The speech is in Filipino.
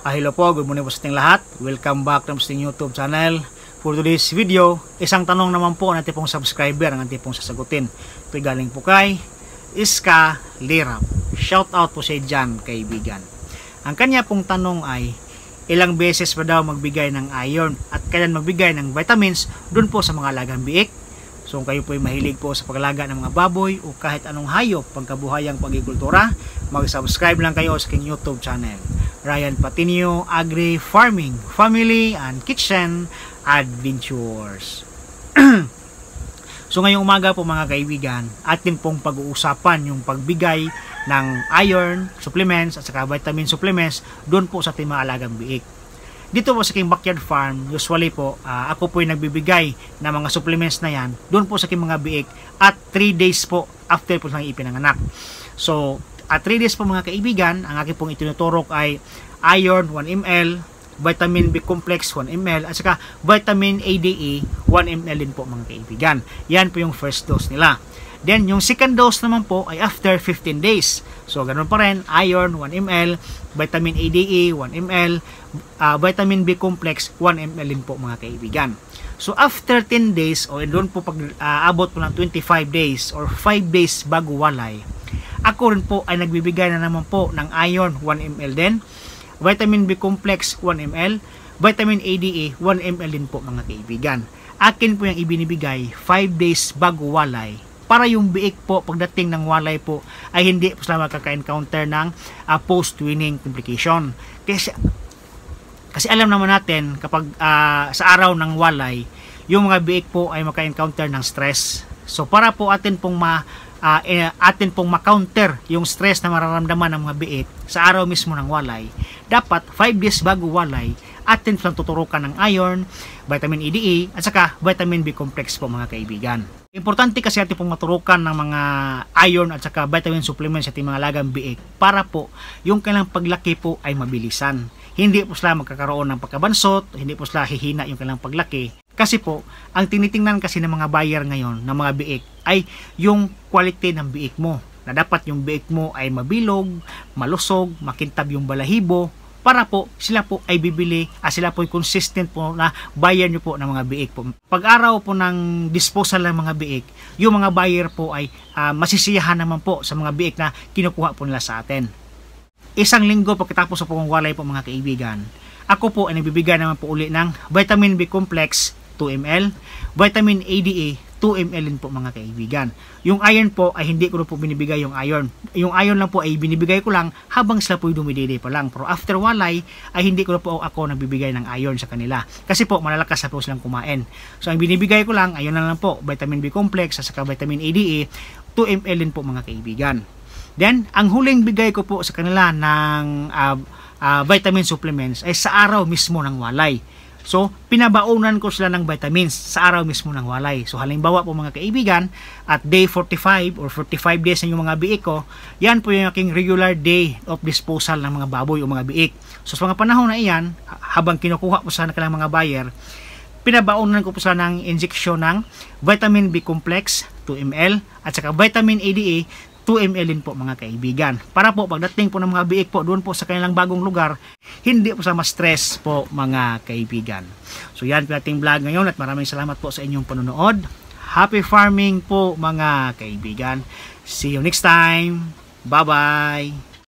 Hello po, good morning po sa ating lahat. Welcome back to ating YouTube channel. For today's video, isang tanong naman po ng ating pong subscriber ang ating pong sasagutin. Ito'y galing po kay Iska Lirap. Shout out po siya dyan, kaibigan. Ang kanya pong tanong ay, ilang beses pa daw magbigay ng iron at kailan magbigay ng vitamins dun po sa mga alagang biik? So kung kayo po ay mahilig po sa paglaga ng mga baboy o kahit anong hayop pagkabuhayang pag-agrikultura, mag-subscribe lang kayo sa aking YouTube channel. Ryan Patinio Agri Farming, Family and Kitchen Adventures. So ngayong umaga po mga kaibigan, atin pong pag-uusapan yung pagbigay ng iron supplements at saka vitamin supplements doon po sa ating mga alagang biik. Dito po sa aking backyard farm, usually po, ako po yung nagbibigay ng mga supplements na yan doon po sa aking mga biik at 3 days po after po silang ipinanganak. So, at 3 days po mga kaibigan, ang aking pong itinuturok ay iron 1 ml, vitamin B complex 1 ml, at saka vitamin ADE 1 ml din po mga kaibigan. Yan po yung first dose nila. Then, yung second dose naman po ay after 15 days. So, ganun pa rin, iron 1 ml, vitamin ADE 1 ml, vitamin B complex 1 ml din po mga kaibigan. So, after 10 days, o doon po pag abot po ng 25 days or 5 days bago walay, ako rin po ay nagbibigay na naman po ng iron 1 ml din, vitamin B complex 1 ml, vitamin ADE 1 ml din po mga kaibigan. Akin po yung ibinibigay 5 days bago walay para yung biik po pagdating ng walay po ay hindi po sila makaka-encounter ng post-weaning complication. Kasi alam naman natin kapag sa araw ng walay, yung mga biik po ay maka-encounter ng stress. So para po atin pong ma-counter yung stress na mararamdaman ng mga biik sa araw mismo ng walay, dapat 5 days bago walay atin silang tuturukan ng iron, vitamin ADE at saka vitamin B complex po mga kaibigan. Importante kasi atin pong maturukan ng mga iron at saka vitamin supplements sa ating mga alagang biik para po yung kanilang paglaki po ay mabilisan. Hindi po sila magkakaroon ng pagkabansot, hindi po sila hihina yung kanilang paglaki. Kasi po, ang tinitingnan kasi ng mga buyer ngayon, ng mga biik, ay yung quality ng biik mo. Na dapat yung biik mo ay mabilog, malusog, makintab yung balahibo, para po sila po ay bibili, sila po ay consistent po na buyer nyo po ng mga biik po. Pag-araw po ng disposal ng mga biik, yung mga buyer po ay masisiyahan naman po sa mga biik na kinukuha po nila sa atin. Isang linggo pagkatapos sa pangwalay po mga kaibigan, ako po ay nagbibigay naman po uli ng vitamin B complex 2 ml, vitamin ADE 2 ml din po mga kaibigan. Yung iron po ay hindi ko po binibigay yung iron. Yung iron lang po ay binibigay ko lang habang sila po dumidede pa lang. Pero after walay ay hindi ko po ako nagbibigay ng iron sa kanila. Kasi po malalakas na po silang kumain. So ang binibigay ko lang, ayun lang po, vitamin B complex at saka vitamin ADE 2 ml din po mga kaibigan. Then, ang huling bigay ko po sa kanila ng vitamin supplements ay sa araw mismo ng walay. So, pinabaunan ko sila ng vitamins sa araw mismo ng walay. So, halimbawa po mga kaibigan, at day 45 or 45 days na yung mga biik ko, yan po yung aking regular day of disposal ng mga baboy o mga biik. So, sa mga panahon na iyan, habang kinukuha po sa kanilang mga buyer, pinabaunan ko po sila ng injection ng vitamin B complex 2 ml at saka vitamin ADE 2 ml din po mga kaibigan. Para po pagdating po ng mga biik po doon po sa kanilang bagong lugar, hindi po sa ma-stress po mga kaibigan. So yan po ating vlog ngayon at maraming salamat po sa inyong panonood. Happy farming po mga kaibigan. See you next time. Bye-bye.